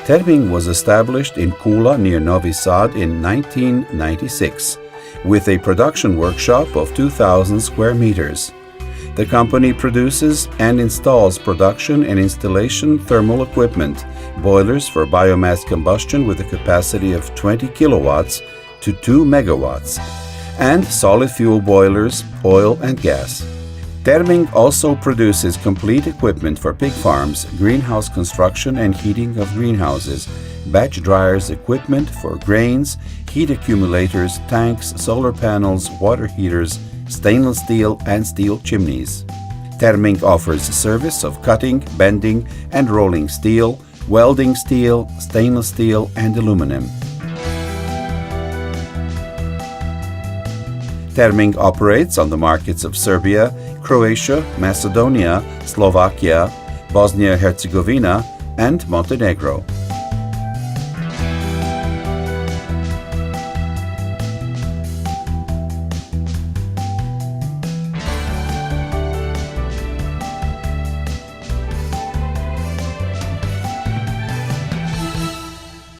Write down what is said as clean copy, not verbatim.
Terming was established in Kule near Novi Sad in 1996 with a production workshop of 2,000 square meters. The company produces and installs production and installation thermal equipment, boilers for biomass combustion with a capacity of 20 kilowatts to 2 megawatts, and solid fuel boilers, oil and gas. Terming also produces complete equipment for pig farms, greenhouse construction and heating of greenhouses, batch dryers, equipment for grains, heat accumulators, tanks, solar panels, water heaters, stainless steel and steel chimneys. Terming offers service of cutting, bending and rolling steel, welding steel, stainless steel and aluminum. Terming operates on the markets of Serbia, Croatia, Macedonia, Slovakia, Bosnia-Herzegovina and Montenegro.